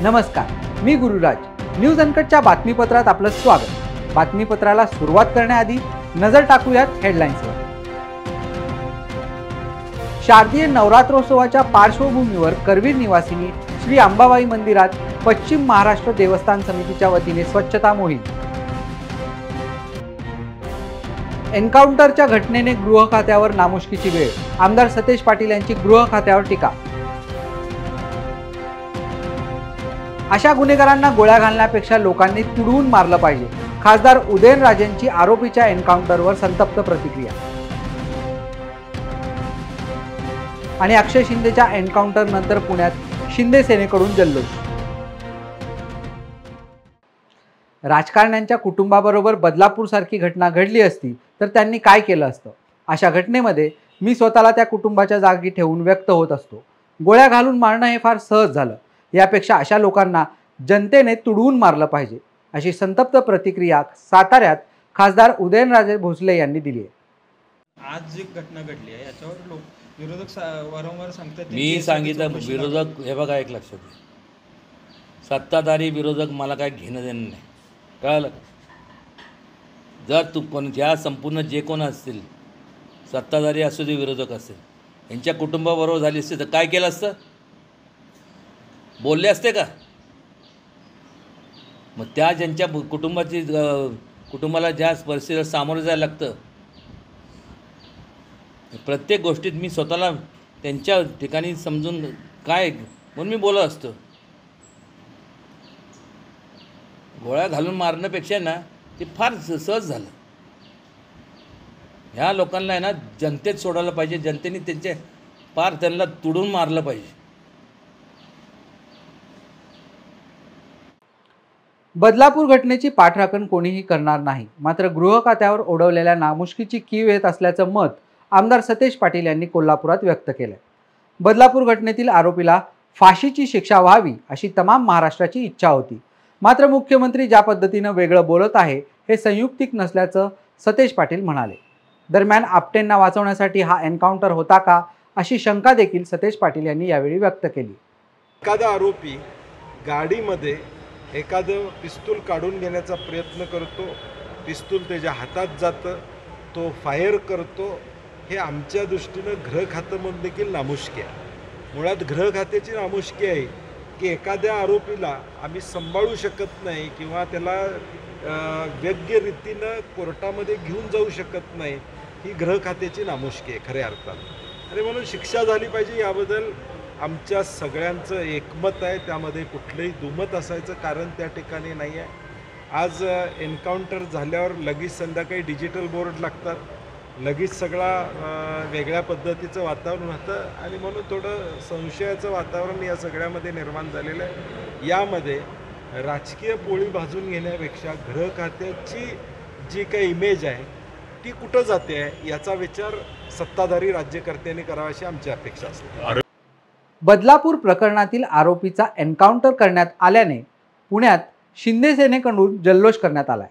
नमस्कार, मी गुरुराज. न्यूज अनकटच्या बातमीपत्रात आपलं स्वागत. बातमीपत्राला सुरुवात करण्याआधी नजर टाकूयात हेडलाईन्सवर. शारदीय नवरात्रोत्सवाच्या पार्श्वभूमीवर करवीर निवासिनी श्री अंबाबाई मंदिरात पश्चिम महाराष्ट्र देवस्थान समितीच्या वतीने स्वच्छता मोहीम. एन्काउंटरच्या घटनेने गृह खात्यावर नामुष्कीची वेळ. आमदार सतेज पाटील यांची गृह खात्यावर टीका. अशा गुन्हेगारांना गोळ्या घालण्यापेक्षा लोकांनी तुडवून मारलं पाहिजे. खासदार उदयनराजेंची आरोपीच्या एन्काउंटरवर संतप्त प्रतिक्रिया. आणि अक्षय शिंदेच्या एन्काउंटर नंतर पुण्यात शिंदे सेनेकडून जल्लोष. राजकारण्यांच्या कुटुंबाबरोबर बदलापूर सारखी घटना घडली असती तर त्यांनी काय केलं असतं? अशा घटनेमध्ये मी स्वतःला त्या कुटुंबाच्या जागी ठेवून व्यक्त होत असतो. गोळ्या घालून मारणं हे फार सहज झालं. यापेक्षा अशा लोकांना जनतेने तुडवून मारलं पाहिजे, अशी संतप्त प्रतिक्रिया साताऱ्यात खासदार उदयनराजे भोसले यांनी दिली आहे. आज जी घटना घडली आहे याच्यावर विरोधक वारंवार सांगतात. मी सांगितलं विरोधक हे बघा, एक लक्षात घ्या, सत्ताधारी विरोधक मला काय घेणं देणं नाही, कळलं? जर ज्या संपूर्ण जे कोण असतील, सत्ताधारी असू दे विरोधक असेल, यांच्या कुटुंबाबरोबर झाली असते तर काय केलं असतं? बोलले असते का? मग त्या ज्यांच्या कुटुंबाला ज्या परिस्थितीला सामोरं जायला लागतं, प्रत्येक गोष्टीत मी स्वतःला त्यांच्या ठिकाणी समजून काय म्हणून मी बोलत असतो. गोळ्या घालून मारण्यापेक्षा ना ते फार सहज झालं. ह्या लोकांना आहे ना जनतेत सोडायला पाहिजे. जनतेने त्यांना तुडून मारलं पाहिजे. बदलापूर घटनेची पाठराखण कोणीही करणार नाही, मात्र गृह खात्यावर ओढवलेल्या नामुष्कीची कीव येत असल्याचं मत आमदार सतेज पाटील यांनी कोल्हापुरात व्यक्त केलंय. बदलापूर घटनेतील आरोपीला फाशीची शिक्षा व्हावी अशी तमाम महाराष्ट्राची इच्छा होती, मात्र मुख्यमंत्री ज्या पद्धतीनं वेगळं बोलत आहे हे संयुक्तिक नसल्याचं सतेज पाटील म्हणाले. दरम्यान आपटेंना वाचवण्यासाठी हा एन्काउंटर होता का अशी शंका देखील सतेज पाटील यांनी यावेळी व्यक्त केली. एखादा आरोपी गाडीमध्ये एखादं पिस्तूल काढून घेण्याचा प्रयत्न करतो, पिस्तूल त्याच्या हातात जातं, तो फायर करतो. हे आमच्या दृष्टीनं गृह खातं म्हणून देखील नामुष्की आहे. मुळात गृह खात्याची नामुष्की आहे की एखाद्या आरोपीला आम्ही सांभाळू शकत नाही किंवा त्याला योग्य रीतीनं कोर्टामध्ये घेऊन जाऊ शकत नाही. ही गृह खात्याची नामुष्की आहे खऱ्या अर्थानं. आणि म्हणून शिक्षा झाली पाहिजे याबद्दल आमच्या सगळ्यांचं एकमत आहे. त्यामध्ये कुठलंही दुमत असायचं कारण त्या ठिकाणी नाही आहे. आज एन्काउंटर झाल्यावर लगेच संध्याकाळी डिजिटल बोर्ड लागतात, लगेच सगळा वेगळ्या पद्धतीचं वातावरण होतं आणि म्हणून थोडं संशयाचं वातावरण या सगळ्यामध्ये निर्माण झालेलं आहे. यामध्ये राजकीय पोळी भाजून घेण्यापेक्षा गृह खात्याची जी काही इमेज आहे ती कुठं जाते आहे याचा विचार सत्ताधारी राज्यकर्त्यांनी करावा अशी आमची अपेक्षा असते. बदलापूर प्रकरणातील आरोपीचा एन्काउंटर करण्यात आल्याने पुण्यात शिंदे सेनेकडून जल्लोष करण्यात आलाय.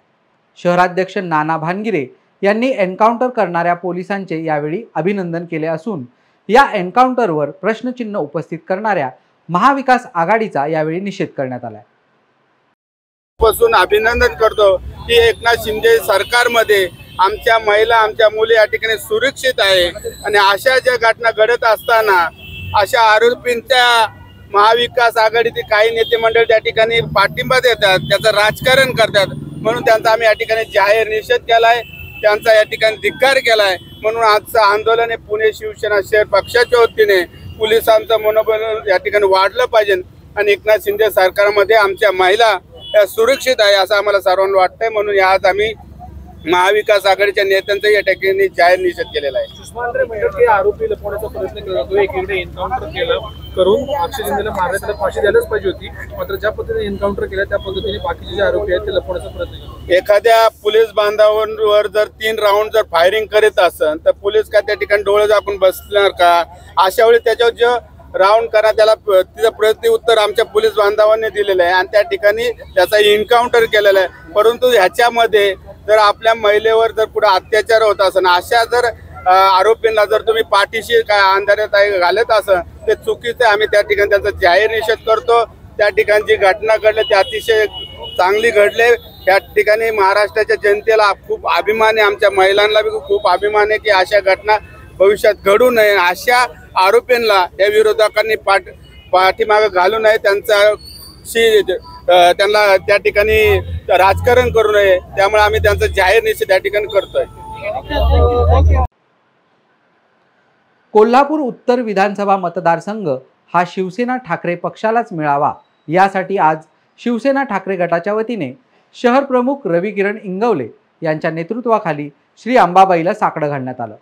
शहराध्यक्ष नाना भानगिरे यांनी एन्काउंटर करणाऱ्या पोलिसांचे यावेळी अभिनंदन केले असून या एन्काउंटरवर प्रश्नचिन्ह उपस्थित करणाऱ्या महाविकास आघाडीचा यावेळी निषेध करण्यात आलाय. पासून अभिनंदन करतो की एकनाथ शिंदे सरकारमध्ये आमच्या महिला, आमच्या मुली या ठिकाणी सुरक्षित आहे. आणि अशा ज्या घटना घडत असताना अशा आरोपींच्या महाविकास आघाडीतील काही नेते मंडळ त्या ठिकाणी पाठिंबा देतात, त्याचं राजकारण करतात. म्हणून त्यांचा आम्ही या ठिकाणी जाहीर निषेध केलाय, त्यांचा या ठिकाणी धिक्कार केलाय. म्हणून आजचं आंदोलन हे पुणे शिवसेना शहर पक्षाच्या वतीने पोलिसांचं मनोबल या ठिकाणी वाढलं पाहिजे आणि एकनाथ शिंदे सरकारमध्ये आमच्या महिला या सुरक्षित आहे असं आम्हाला सर्वांना वाटतंय. म्हणून आज आम्ही महाविकास आघाडीच्या नेत्यांचा या ठिकाणी जाहीर निषेध केलेला आहे. सुषमांद्रे म्हणतात की आरोपी लपवण्याचा प्रयत्न केला जातो. एकीकडे एन्काउंटर करून अक्षय शिंदेला मारण्याला फाशी द्यायलाच पाहिजे होती, मात्र ज्या पद्धतीने एन्काउंटर केला त्या पद्धतीने बाकीचे जे आरोपी आहेत ते लपवण्याचा प्रयत्न केला. एखाद्या पोलीस बांधवांवर जर 3 राऊंड जर फायरिंग करीत असेल तर पोलीस काय त्या ठिकाणी डोळे झाकून बसणार का? अशा वेळी त्याच्यावर जे राऊंड करा त्याला तिचं प्रत्युत्तर आमच्या पोलीस बांधवांनी दिलेलं आहे आणि त्या ठिकाणी त्याचा एन्काउंटर केलेला आहे. परंतु ह्याच्यामध्ये जर आपल्या महिलेवर जर कुठे अत्याचार होत असेल, अशा जर आरोपींना जर तुम्ही पाठीशी काय अंधारात घालत असेल ते चुकीचं आहे. आम्ही त्या ठिकाणी त्याचा जाहीर निषेध करतो. त्या ठिकाणी जी घटना घडली ती अतिशय चांगली घडले। या ठिकाणी महाराष्ट्राच्या जनतेला खूप अभिमान आहे, आमच्या महिलांना बी खूप अभिमान आहे की अशा घटना भविष्यात घडू नये। अशा आरोपींना या विरोधकांनी पाठीमागे घालू नये, त्यांना त्या ठिकाणी राजकारण करू नये। त्यामुळे आम्ही त्यांचा जाहीर निषेध त्या ठिकाणी करतोय। कोल्हापूर उत्तर विधानसभा मतदारसंघ हा शिवसेना ठाकरे पक्षालाच मिळावा यासाठी आज शिवसेना ठाकरे गटाच्या वतीने शहर प्रमुख रवी किरण इंगवले यांच्या नेतृत्वाखाली श्री अंबाबाईला साकडं घालण्यात आलं।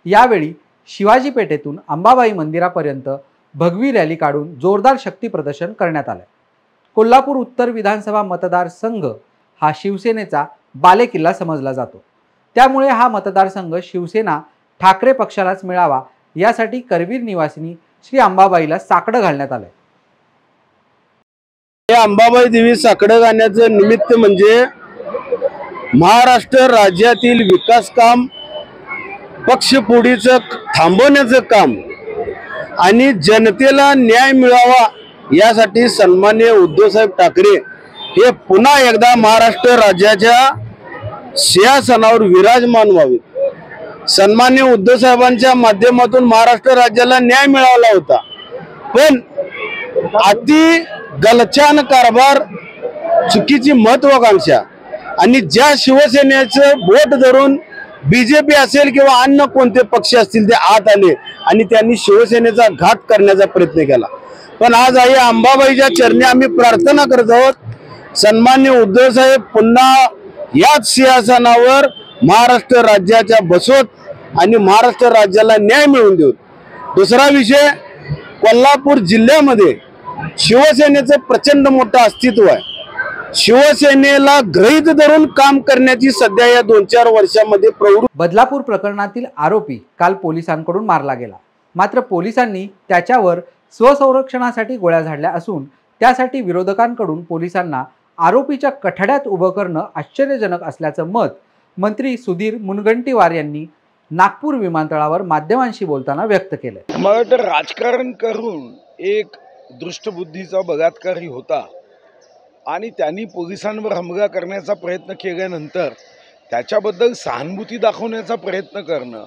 यावेळी शिवाजी पेठेतून अंबाबाई मंदिरापर्यंत भगवी रॅली काढून जोरदार शक्ती प्रदर्शन करण्यात आलं। कोल्हापूर उत्तर विधानसभा मतदारसंघ हा शिवसेनेचा बालेकिल्ला समजला जातो, त्यामुळे हा मतदारसंघ शिवसेना ठाकरे पक्षालाच मिळावा यासाठी करवीर निवासिनी श्री अंबाबाईला साकडं घालण्यात आलंय। या अंबाबाई देवी साकडं घालण्याचं निमित्त म्हणजे महाराष्ट्र राज्यातील विकास काम, पक्षफोडीचं थांबवण्याचं काम आणि जनतेला न्याय मिळावा यासाठी सन्माननीय उद्धवसाहेब ठाकरे हे पुन्हा एकदा महाराष्ट्र राज्याच्या सिंहासनावर विराजमान व्हावेत। सन्माननीय उद्धवसाहेबांच्या माध्यमातून महाराष्ट्र राज्याला न्याय मिळाला होता, पण अति गलछान कारभार, चुकीची महत्वाकांक्षा आणि ज्या शिवसेनेचं बोट धरून बीजेपी असेल किंवा अन्य कोणते पक्ष असतील ते आत आले आणि त्यांनी शिवसेनेचा घात करण्याचा प्रयत्न केला। पण आज आई अंबाबाईच्या चरणी आम्ही प्रार्थना करत आहोत, सन्माननीय उद्धवसाहेब पुन्हा याच सिंहासनावर महाराष्ट्र राज्याच्या बसवत आणि महाराष्ट्र राज्याला न्याय मिळवून देऊत। दुसरा विषय, कोल्हापूर जिल्ह्यामध्ये शिवसेनेचं प्रचंड मोठं अस्तित्व आहे। शिवसेनेला गृहीत धरून काम करण्याची सध्या या 2-4 वर्षांमध्ये प्रवृत्ती। बदलापूर प्रकरणातील आरोपी काल पोलिसांकडून मारला गेला, मात्र पोलिसांनी त्याच्यावर स्वसंरक्षणासाठी गोळ्या झाडल्या असून त्यासाठी विरोधकांकडून पोलिसांना आरोपीच्या कठड्यात उभं करणं आश्चर्यजनक असल्याचं मत मंत्री सुधीर मुनगंटीवार यांनी नागपूर विमानतळावर माध्यमांशी बोलताना व्यक्त केलं। मला वाटतं राजकारण करून एक दृष्टबुद्धीचा बलात्कारी होता आणि त्यांनी पोलिसांवर हमला करण्याचा प्रयत्न केल्यानंतर त्याच्याबद्दल सहानुभूती दाखवण्याचा प्रयत्न करणं,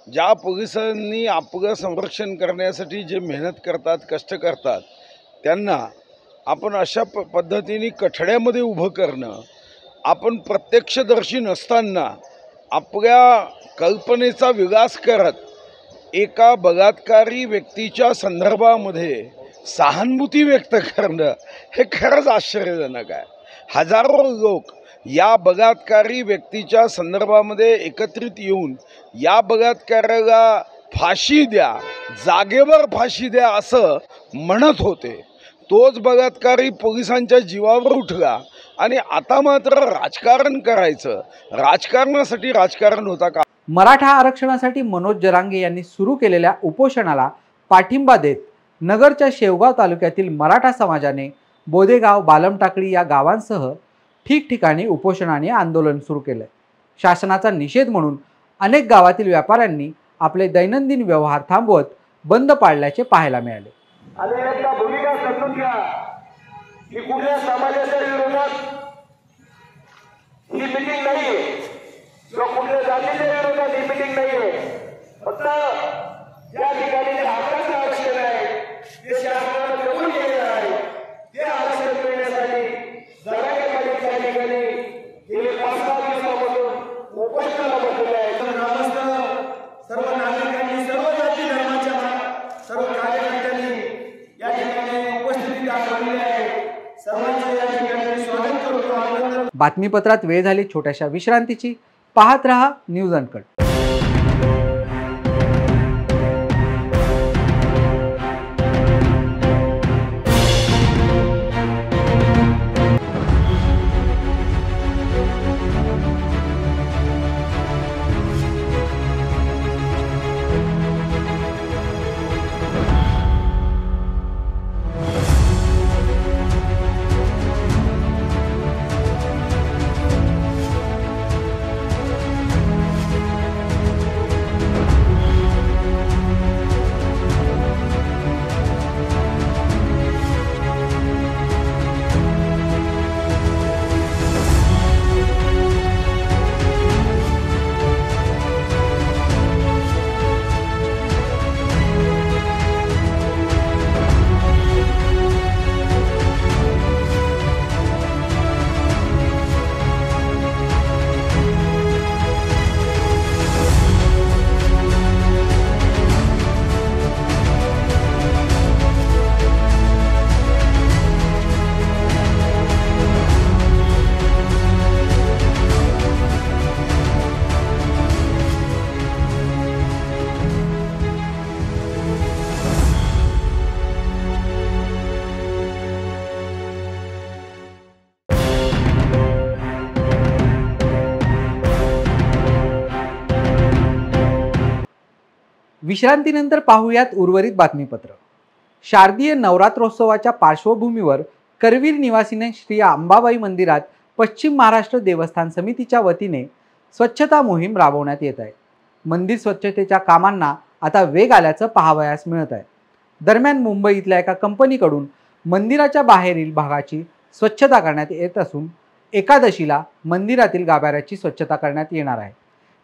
ज्या पोलिसांनी आपलं संरक्षण करण्यासाठी जे मेहनत करतात, कष्ट करतात, त्यांना आपण अशा पद्धतीने कठड्यामध्ये उभं करणं, आपण प्रत्यक्षदर्शी नसताना आपल्या कल्पनेचा विलास करत एका बलात्कारी व्यक्तीच्या संदर्भामध्ये सहानुभूती व्यक्त करणं हे खरंच आश्चर्यजनक आहे। हजारो लोक या बलात्कारी व्यक्तीच्या संदर्भामध्ये एकत्रित येऊन या बलात्काराला फाशी द्या, जागेवर फाशी द्या असं म्हणत होते। तोच बलात्कारी पोलिसांच्या जीवावर उठला आणि आता मात्र राजकारण करायचं, राजकारणासाठी राजकारण होता का? मराठा आरक्षणासाठी मनोज जरांगे यांनी सुरू केलेल्या उपोषणाला पाठिंबा देत नगरच्या शेवगाव तालुक्यातील मराठा समाजाने बोदेगाव, बालमटाकळी या गावांसह ठिकठिकाणी उपोषणाने आंदोलन सुरू केले। शासनाचा निषेध म्हणून अनेक गावातील व्यापाऱ्यांनी आपले दैनंदिन व्यवहार थांबवत बंद पाडल्याचे पाहायला मिळाले। भूमिका समजून घ्या की कुठल्या समाजाच्या विरोधात ही मीटिंग नाहीये किंवा कुठल्या जातीच्या विरोधात ही मीटिंग नाहीये। फक्त ज्या ठिकाणी हक्काचं आरक्षण आहे ते शासनानं कबूल केलेलं आहे, ते आरक्षण मिळण्यासाठी जरांगे पाटील त्या ठिकाणी गेले 5-6 दिवसापासून उपोषणाला बसलेले आहेत। सर्व नागरिकांनी, सर्व जाती धर्माच्या सर्व कार्यकर्त्यांनी या ठिकाणी उपस्थिती दाखवली आहे। सर्वांचं या ठिकाणी स्वागत करतो। बातमीपत्रात वेळ झाली छोट्याशा विश्रांतीची। पाहत रहा न्यूज अनकट। विश्रांतीनंतर पाहूयात उर्वरित बातमीपत्र। शारदीय नवरात्रोत्सवाच्या पार्श्वभूमीवर करवीर निवासीने श्री अंबाबाई मंदिरात पश्चिम महाराष्ट्र देवस्थान समितीच्या वतीने स्वच्छता मोहीम राबवण्यात येत आहे। मंदिर स्वच्छतेच्या कामांना आता वेग आल्याचं पाहावयास मिळत आहे। दरम्यान मुंबईतल्या एका कंपनीकडून मंदिराच्या बाहेरील भागाची स्वच्छता करण्यात येत असून एकादशीला मंदिरातील गाभाऱ्याची स्वच्छता करण्यात येणार आहे।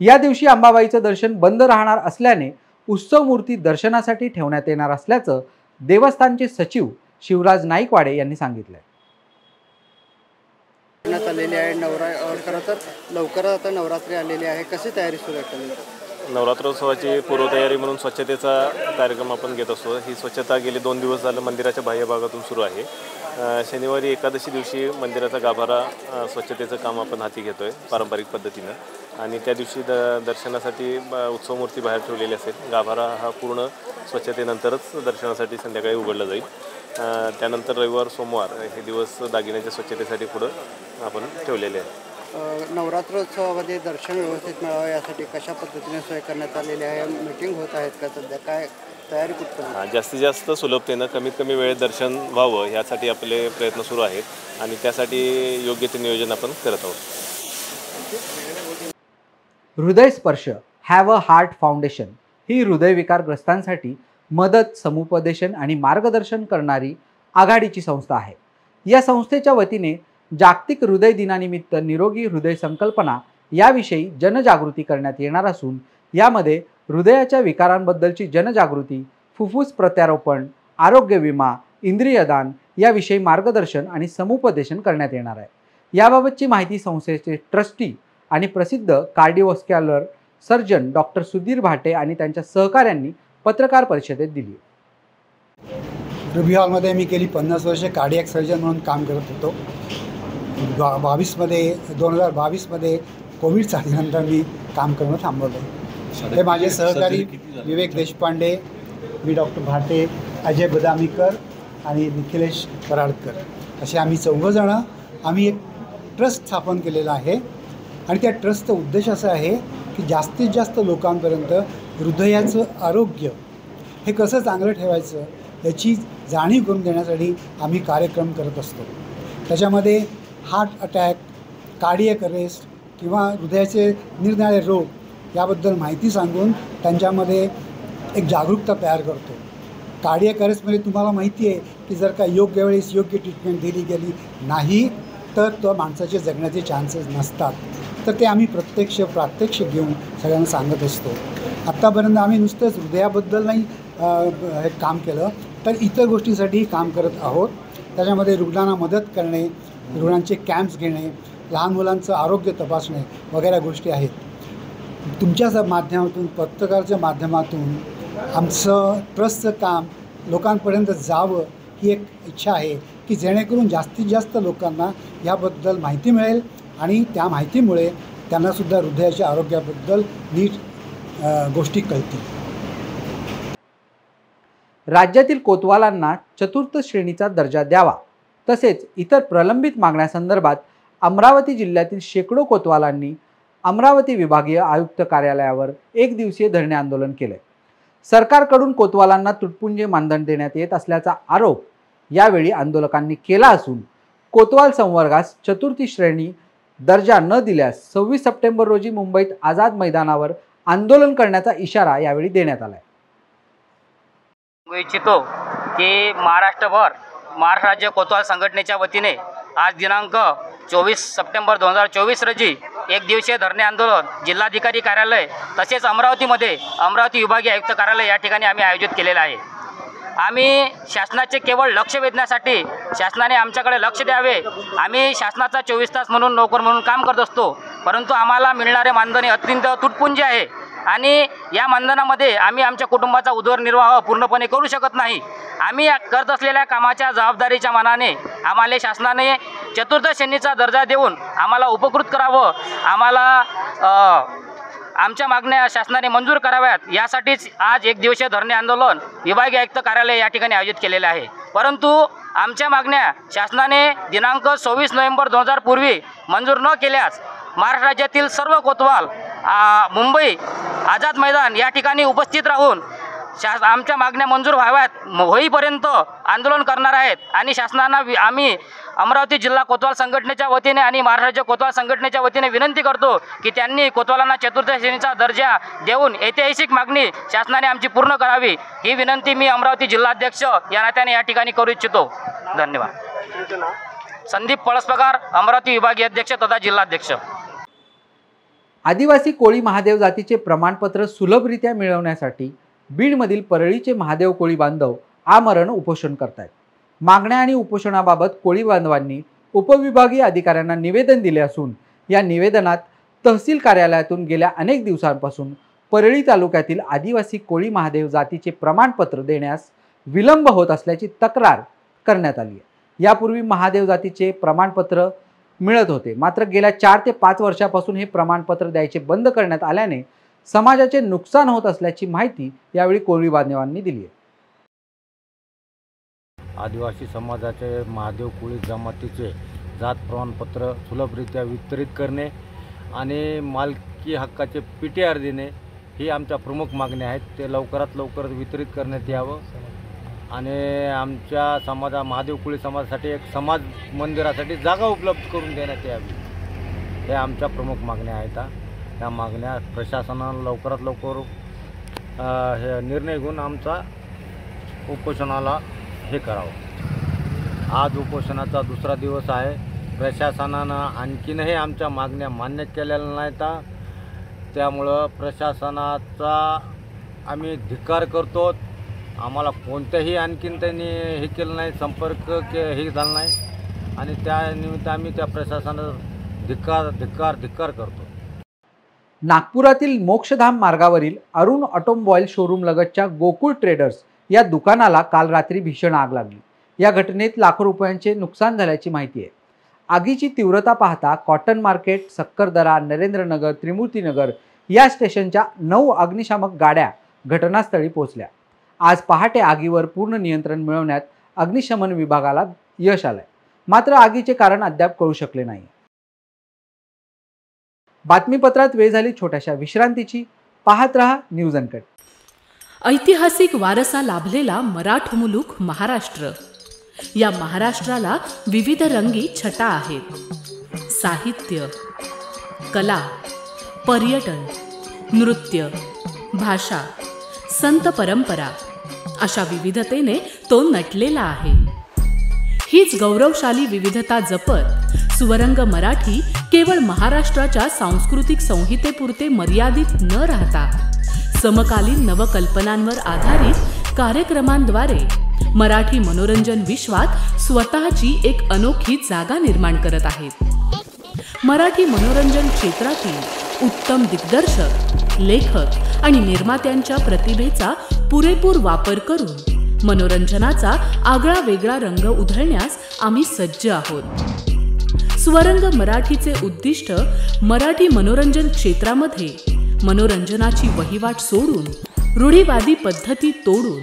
या दिवशी अंबाबाईचं दर्शन बंद राहणार असल्याने उत्सव मूर्ती दर्शनासाठी ठेवण्यात येणार असल्याचं देवस्थानचे सचिव शिवराज नाईकवाडे यांनी सांगितलं। आलेली आहे खरं तर लवकरच आता नवरात्री आलेली आहे, कशी तयारी सुरू आहे? नवरात्रोत्सवाची पूर्वतयारी म्हणून स्वच्छतेचा कार्यक्रम आपण घेत असतो। ही स्वच्छता गेली 2 दिवस झालं मंदिराच्या बाह्य भागातून सुरू आहे। शनिवारी एकादशी दिवशी मंदिराचा गाभारा स्वच्छतेचं काम आपण हाती घेतोय पारंपरिक पद्धतीनं आणि त्या दिवशी दर्शनासाठी उत्सव मूर्ती बाहेर ठेवलेली असेल। गाभारा हा पूर्ण स्वच्छतेनंतरच दर्शनासाठी संध्याकाळी उघडला जाईल। त्यानंतर रविवार सोमवार हे दिवस दागिन्याच्या स्वच्छतेसाठी पुढं आपण ठेवलेले आहे। नवरात्रोत्सवामध्ये दर्शन व्यवस्थित मिळावं यासाठी कशा पद्धतीने सोय करण्यात आलेली आहे? मीटिंग होत आहेत का सध्या? काय तयारी कुठपर्यंत? जास्तीत जास्त सुलभतेनं कमीत कमी वेळेत दर्शन व्हावं यासाठी आपले प्रयत्न सुरू आहेत आणि त्यासाठी योग्य ते नियोजन आपण करत आहोत। हृदयस्पर्श हॅव अ हार्ट फाउंडेशन ही हृदयविकारग्रस्तांसाठी मदत, समुपदेशन आणि मार्गदर्शन करणारी आघाडीची संस्था आहे। या संस्थेच्या वतीने जागतिक हृदय दिनानिमित्त निरोगी हृदय संकल्पना याविषयी जनजागृती करण्यात येणार असून यामध्ये हृदयाच्या विकारांबद्दलची जनजागृती, फुफ्फुस प्रत्यारोपण, आरोग्य विमा, इंद्रियदान याविषयी मार्गदर्शन आणि समुपदेशन करण्यात येणार आहे। याबाबतची माहिती संस्थेचे ट्रस्टी आणि प्रसिद्ध कार्डिओव्हास्क्युलर सर्जन डॉक्टर सुधीर भाटे आणि त्यांच्या सहकाऱ्यांनी पत्रकार परिषदेत दिली। रुबी हॉलमध्ये मी गेली 50 वर्षे कार्डियक सर्जन म्हणून काम करत होतो। 2022 मध्ये कोविड साथीनंतर मी काम करणं थांबवलं। हे माझे सहकारी विवेक देशपांडे, मी डॉक्टर भाटे, अजय बदामीकर आणि निखिलेश कराडकर असे आम्ही 4 जण आम्ही एक ट्रस्ट स्थापन केलेला आहे आणि त्या ट्रस्टचा उद्देश असा आहे की जास्तीत जास्त लोकांपर्यंत हृदयाचं आरोग्य हे कसं चांगलं ठेवायचं याची जाणीव करून देण्यासाठी आम्ही कार्यक्रम करत असतो। त्याच्यामध्ये हार्ट अटॅक, कार्डियक अरेस्ट किंवा हृदयाचे निरनिराळे रोग याबद्दल माहिती सांगून त्यांच्यामध्ये एक जागरूकता तयार करतो। कार्डियक अरेस्टमध्ये तुम्हाला माहिती आहे की जर का योग्य वेळेस योग्य ट्रीटमेंट दिली गेली नाही तर तो माणसाचे जगण्याचे चान्सेस नसतात। तर ते आम्ही प्रात्यक्षिक घेऊन सगळ्यांना सांगत असतो। आत्तापर्यंत आम्ही नुसतंच हृदयाबद्दल नाही हे काम केलं तर इतर गोष्टींसाठी काम करत आहोत। त्याच्यामध्ये रुग्णांना मदत करणे, रुग्णांचे कॅम्प्स घेणे, लहान मुलांचं आरोग्य तपासणे वगैरे गोष्टी आहेत। तुमच्या माध्यमातून, पत्रकाराच्या माध्यमातून आमचं ट्रस्टचं काम लोकांपर्यंत जावं ही एक इच्छा आहे की जेणेकरून जास्तीत जास्त लोकांना याबद्दल माहिती मिळेल आणि त्या माहितीमुळे त्यांनासुद्धा हृदयाच्या आरोग्याबद्दल नीट गोष्टी कळतील। राज्यातील कोतवालांना चतुर्थ श्रेणीचा दर्जा द्यावा तसेच इतर प्रलंबित मागण्यासंदर्भात अमरावती जिल्ह्यातील शेकडो कोतवालांनी अमरावती विभागीय आयुक्त कार्यालयावर 1 दिवसीय धरणे आंदोलन केले। सरकारकडून कोतवालांना तुटपुंजे मानधन देण्यात येत असल्याचा आरोप यावेळी आंदोलकांनी केला असून कोतवाल संवर्गास चतुर्थी श्रेणी दर्जा न दिल्यास 26 सप्टेंबर रोजी मुंबईत आझाद मैदानावर आंदोलन करण्याचा इशारा यावेळी देण्यात आला आहे। इच्छितो की महाराष्ट्र राज्य कोतवाल संघटनेच्या वतीने आज दिनांक 24 सप्टेंबर 2024 रोजी 1 दिवसीय धरणे आंदोलन जिल्हाधिकारी कार्यालय तसेच अमरावती विभागीय आयुक्त कार्यालय या ठिकाणी आम्ही आयोजित केलेलं आहे। आम्ही शासनाचे केवळ लक्ष वेधण्यासाठी शासनाने आमच्याकडे लक्ष द्यावे, आम्ही शासनाचा 24 तास म्हणून नोकर म्हणून काम करत असतो, परंतु आम्हाला मिळणारे मानधन अत्यंत तुटपुंजे आहे आणि या मानधनामध्ये आम्ही आमच्या कुटुंबाचा उदरनिर्वाह पूर्णपणे करू शकत नाही। आम्ही करत असलेल्या कामाच्या जबाबदारीच्या मानाने आम्हाला शासनाने चतुर्थ श्रेणीचा दर्जा देऊन आम्हाला उपकृत करावं, आम्हाला आमच्या मागण्या शासनाने मंजूर कराव्यात यासाठीच आज 1 दिवसीय धरणे आंदोलन विभागीय आयुक्त कार्यालय या ठिकाणी आयोजित केलेले आहे। परंतु आमच्या मागण्या शासनाने दिनांक 26 नोव्हेंबर 2000 पूर्वी मंजूर न केल्यास महाराष्ट्र राज्यातील सर्व कोतवाल मुंबई आझाद मैदान या ठिकाणी उपस्थित राहून आमच्या मागण्या मंजूर व्हाव्यात होईपर्यंत आंदोलन करणार आहेत आणि शासनाला आम्ही अमरावती जिल्हा कोतवाल संघटनेच्या वतीने आणि महाराष्ट्र राज्य कोतवाल संघटनेच्या वतीने विनंती करतो की त्यांनी कोतवालांना चतुर्थ श्रेणीचा दर्जा देऊन ऐतिहासिक मागणी शासनाने आमची पूर्ण करावी, ही विनंती मी अमरावती जिल्हाध्यक्ष या नात्याने या ठिकाणी करू इच्छितो. धन्यवाद. संदीप पळसपगार, अमरावती विभागीय अध्यक्ष तथा जिल्हाध्यक्ष. आदिवासी कोळी महादेव जातीचे प्रमाणपत्र सुलभरित्या मिळवण्यासाठी बीडमधील परळीचे महादेव कोळी बांधव आमरण उपोषण करतायत. मागण्या आणि उपोषणाबाबत कोळी बांधवांनी उपविभागीय अधिकाऱ्यांना निवेदन दिले असून या निवेदनात तहसील कार्यालयातून गेल्या अनेक दिवसांपासून परळी तालुक्यातील आदिवासी कोळी महादेव जातीचे प्रमाणपत्र देण्यास विलंब होत असल्याची तक्रार करण्यात आली आहे. यापूर्वी महादेव जातीचे प्रमाणपत्र मिळत होते, मात्र गेल्या 4 ते 5 वर्षापासून हे प्रमाणपत्र द्यायचे बंद करण्यात आल्याने समाजाचे नुकसान होत असल्याची माहिती यावेळी कोळी बांधवांनी दिली आहे. आदिवासी समाजाचे महादेव कोळी जमातीचे जात प्रमाणपत्र सुलभरित्या वितरित करणे आणि मालकी हक्काचे PTR देणे ही आमच्या प्रमुख मागण्या आहेत. ते लवकरात लवकर वितरित करण्यात यावं आणि आमच्या महादेव कोळी समाजासाठी एक समाज मंदिरासाठी जागा उपलब्ध करून देण्यात यावी, हे आमच्या प्रमुख मागण्या आहेत. या मागण्या प्रशासनानं लवकरात लवकर हे निर्णय घेऊन आमचा उपोषणाला हे करावं. आज उपोषणाचा दुसरा दिवस आहे. प्रशासनानं आणखीनही आमच्या मागण्या मान्य केलेल्या नाहीत. त्यामुळं प्रशासनाचा आम्ही धिक्कार करतो. आम्हाला कोणत्याही आणखीन त्यांनी हे केलं नाही, संपर्क हे झाला नाही आणि त्यानिमित्त आम्ही त्या प्रशासनाचा धिक्कार करतो. नागपुरातील मोक्षधाम मार्गावरील अरुण ऑटोमोबाईल शोरूम लगतच्या गोकुळ ट्रेडर्स या दुकानाला काल रात्री भीषण आग लागली. या घटनेत लाखो रुपयांचे नुकसान झाल्याची माहिती आहे. आगीची तीव्रता पाहता कॉटन मार्केट, सक्करदरा, नरेंद्रनगर, त्रिमूर्तीनगर या स्टेशनच्या 9 अग्निशामक गाड्या घटनास्थळी पोहोचल्या. आज पहाटे आगीवर पूर्ण नियंत्रण मिळवण्यात अग्निशमन विभागाला यश आलंय, मात्र आगीचे कारण अद्याप कळू शकले नाही. बातमीपत्रात वेळ झाली छोट्याशा विश्रांतीची. पाहत रहा न्यूज अनकट. ऐतिहासिक वारसा लाभलेला मराठ मुलूक महाराष्ट्र. या महाराष्ट्राला विविध रंगी छटा आहेत. साहित्य, कला, पर्यटन, नृत्य, भाषा, संत परंपरा अशा विविधतेने तो नटलेला आहे. हीच गौरवशाली विविधता जपत स्वरंग मराठी केवळ महाराष्ट्राच्या सांस्कृतिक संहितेपुरते मर्यादित न राहता समकालीन नवकल्पनांवर आधारित कार्यक्रमांद्वारे मराठी मनोरंजन विश्वात स्वतःची एक अनोखी जागा निर्माण करत आहेत. मराठी मनोरंजन क्षेत्रातील उत्तम दिग्दर्शक, लेखक आणि निर्मात्यांच्या प्रतिभेचा पुरेपूर वापर करून मनोरंजनाचा आगळा वेगळा रंग उधळण्यास आम्ही सज्ज आहोत. स्वरंग मराठीचे उद्दिष्ट मराठी मनोरंजन क्षेत्रामध्ये मनोरंजनाची वहिवाट सोडून, रूढीवादी पद्धती तोडून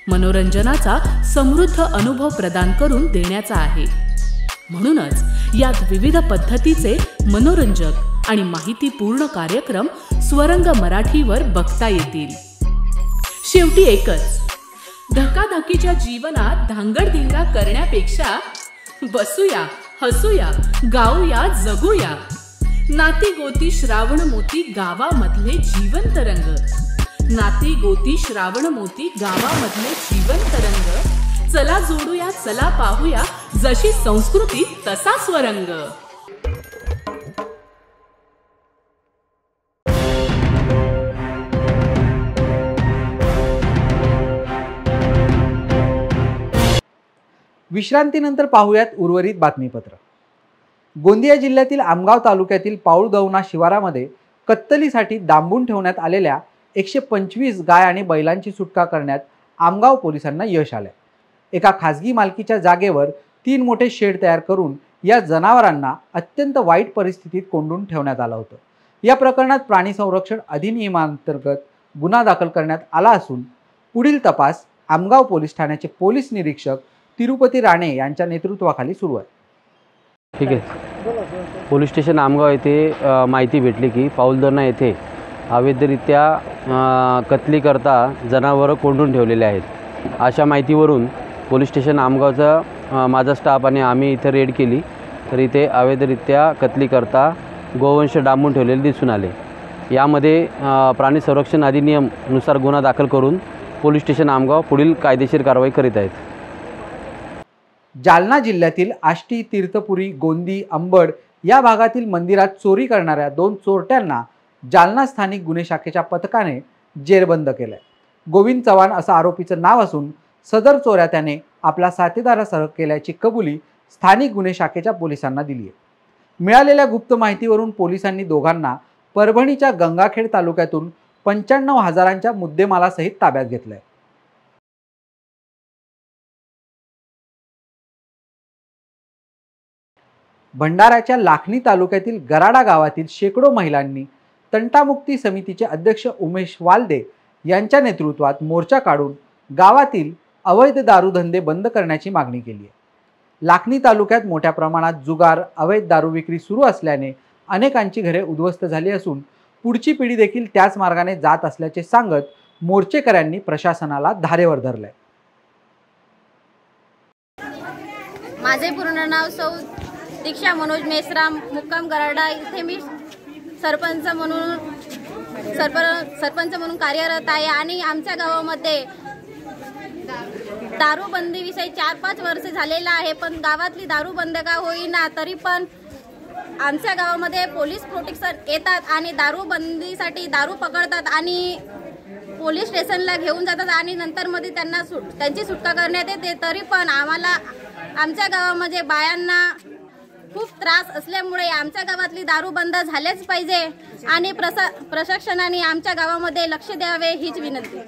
मनोरंजनाचा समृद्ध अनुभव प्रदान करून देण्याचा आहे. म्हणूनच यात विविध पद्धतीचे मनोरंजक आणि माहितीपूर्ण कार्यक्रम स्वरंग मराठीवर बघता येतील. शेवटी एकच, धकाधकीच्या जीवनात धांगडधिंगा करण्यापेक्षा बसूया, हसूया, गाऊया, जगूया. नाती गोती श्रावण मोती गावामधले जीवंत रंग. नाती गोती श्रावण मोती गावामधले जीवंत रंग. चला जोडूया, चला पाहूया, जशी संस्कृती तसा स्वरंग. विश्रांतीनंतर पाहूयात उर्वरित बातमीपत्र. गोंदिया जिल्ह्यातील आमगाव तालुक्यातील पाऊळदवना शिवारामध्ये कत्तलीसाठी डांबून ठेवण्यात आलेल्या 125 गाय आणि बैलांची सुटका करण्यात आमगाव पोलिसांना यश आले. एका खासगी मालकीच्या जागेवर 3 मोठे शेड तयार करून या जनावरांना अत्यंत वाईट परिस्थितीत कोंडून ठेवण्यात आलं होतं. या प्रकरणात प्राणी संरक्षण अधिनियमांतर्गत गुन्हा दाखल करण्यात आला असून पुढील तपास आमगाव पोलीस ठाण्याचे पोलीस निरीक्षक तिरुपती राणे यांच्या नेतृत्वाखाली सुरू आहे. ठीक आहे. पोलीस स्टेशन आमगाव येथे माहिती भेटली की पाऊलदर्णा येथे अवैधरित्या कत्तलीकरता जनावरं कोंडून ठेवलेले आहेत। अशा माहितीवरून पोलीस स्टेशन आमगावचा माझा स्टाफ आणि आम्ही इथे रेड केली, तर इथे अवैधरित्या कत्तलीकरता गोवंश डांबून ठेवलेले दिसून आले। यामध्ये प्राणी संरक्षण अधिनियमनुसार गुन्हा दाखल करून पोलीस स्टेशन आमगाव पुढील कायदेशीर कारवाई करीत आहेत। जालना जिल्ह्यातील आष्टी, तीर्थपुरी, गोंदी, अंबड या भागातील मंदिरात चोरी करणाऱ्या 2 चोरट्यांना जालना स्थानिक गुन्हे शाखेच्या पथकाने जेरबंद केलंय। गोविंद चव्हाण असं आरोपीचं नाव असून सदर चोऱ्या त्याने आपला साथीदारासह केल्याची कबुली स्थानिक गुन्हे शाखेच्या पोलिसांना दिली आहे। मिळालेल्या गुप्त माहितीवरून पोलिसांनी दोघांना परभणीच्या गंगाखेड तालुक्यातून 95,000च्या मुद्देमालासहित ताब्यात घेतलंय। भंडाऱ्याच्या लाखनी तालुक्यातील गराडा गावातील शेकडो महिलांनी तंटामुक्ती समितीचे अध्यक्ष उमेश वालदे यांच्या नेतृत्वात मोर्चा काढून गावातील अवैध दारूधंदे बंद करण्याची मागणी केली आहे। लाखनी तालुक्यात मोठ्या प्रमाणात जुगार, अवैध दारू विक्री सुरू असल्याने अनेकांची घरे उद्ध्वस्त झाली असून पुढची पिढी देखील त्याच मार्गाने जात असल्याचे सांगत मोर्चेकऱ्यांनी प्रशासनाला धारेवर धरलंय। माझे पूर्ण नाव सौ दीक्षा मनोज मेश्राम, मुक्काम गराडा। इथे मी सरपंच म्हणून कार्यरत आहे आणि आमच्या गावामध्ये दारूबंदीविषयी 4-5 वर्ष झालेला आहे, पण गावातली दारू बंद का होईना तरी पण आमच्या गावामध्ये पोलीस प्रोटेक्शन येतात आणि दारूबंदीसाठी दारू पकडतात आणि पोलीस स्टेशनला घेऊन जातात आणि नंतर मध्ये त्यांची सुटका करण्यात येते। तरी पण आम्हाला आमच्या गावामध्ये बायांना खूप त्रास असल्यामुळे आमच्या गावातली दारू बंद झालेच पाहिजे आणि प्रशासनाने आमच्या गावामध्ये लक्ष द्यावे हीच विनंती।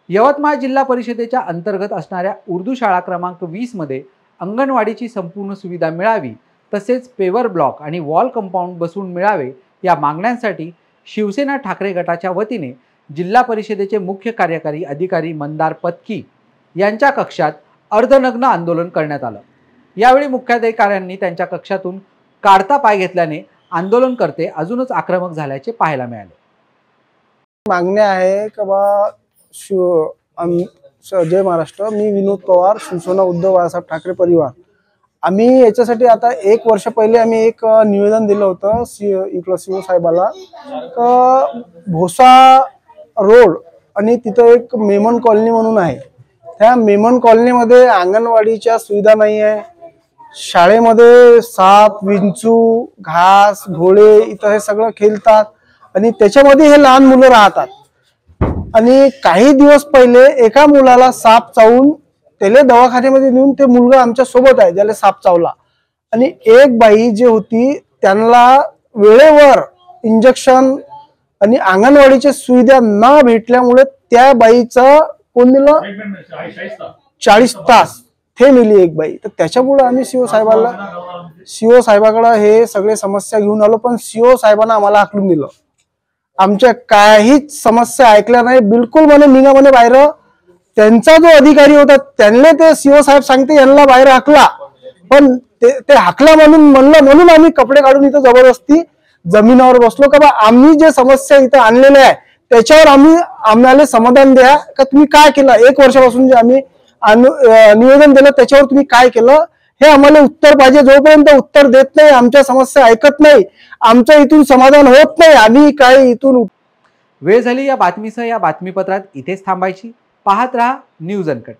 यवतमाळ जिल्हा परिषदेच्या अंतर्गत असणाऱ्या उर्दू शाळा क्रमांक 20 मध्ये अंगणवाडीची संपूर्ण सुविधा मिळावी, तसेच पेवर ब्लॉक आणि वॉल कंपाऊंड बसवून मिळावे या मागण्यांसाठी शिवसेना ठाकरे गटाच्या वतीने जिल्हा परिषदेचे मुख्य कार्यकारी अधिकारी मंदार पत्की यांच्या कक्षात अर्धनग्न आंदोलन करण्यात आलं। यावेळी मुख्याधिकाऱ्यांनी त्यांच्या कक्षातून काढता पाय घेतल्याने आंदोलनकर्ते अजूनच आक्रमक झाल्याचे पाहायला मिळाले। मागण्या आहे की बा जय महाराष्ट्र, मी विनोद पवार, शिवसेना उद्धव बाळासाहेब ठाकरे परिवार। आम्ही याच्यासाठी आता 1 वर्ष पहिले आम्ही एक निवेदन दिलं होतं इकडं सीओ साहेबाला, भोसा रोड आणि तिथं एक मेमन कॉलनी म्हणून आहे, त्या मेमन कॉलनीमध्ये अंगणवाडीच्या सुविधा नाही आहे। शाळेमध्ये साप, विंचू, घास, घोडे इथं हे सगळं खेळतात आणि त्याच्यामध्ये हे लहान मुलं राहतात। आणि काही दिवस पहिले एका मुलाला साप चावून त्याला दवाखान्यामध्ये नेऊन ते मुलगा आमच्या सोबत आहे ज्याला साप चावला आणि एक बाई जी होती त्यांना वेळेवर इंजेक्शन आणि अंगणवाडीची सुविधा न भेटल्यामुळे त्या बाईचं कोण दिलं 40 तास ते मिली एक बाई। तर त्याच्यामुळे आम्ही सीओ साहेबाकडे हे सगळे समस्या घेऊन आलो, पण सीओ साहेबांना आम्हाला हाकलून दिलं। आमच्या काहीच समस्या ऐकल्या नाही, बिलकुल म्हणे निघा म्हणे बाहेर। त्यांचा जो अधिकारी होता त्यांनी ते सीओ साहेब सांगते यांना बाहेर हाकला, पण ते हाकला म्हणून आम्ही कपडे काढून इथं जबरदस्ती जमिनीवर बसलो का बा आम्ही जे समस्या इथं आणलेल्या आहे त्याच्यावर आम्हाला समाधान द्या का तुम्ही काय केलं। 1 वर्षापासून जे आम्ही निवेदन दिलं त्याच्यावर तुम्ही काय केलं हे आम्हाला उत्तर पाहिजे। जोपर्यंत उत्तर देत नाही, आमच्या समस्या ऐकत नाही, आमचं इथून समाधान होत नाही, आम्ही काय इथून। वेळ झाली या बातमीसह या बातमीपत्रात इथेच थांबायची। पाहत रहा न्यूज अनकट।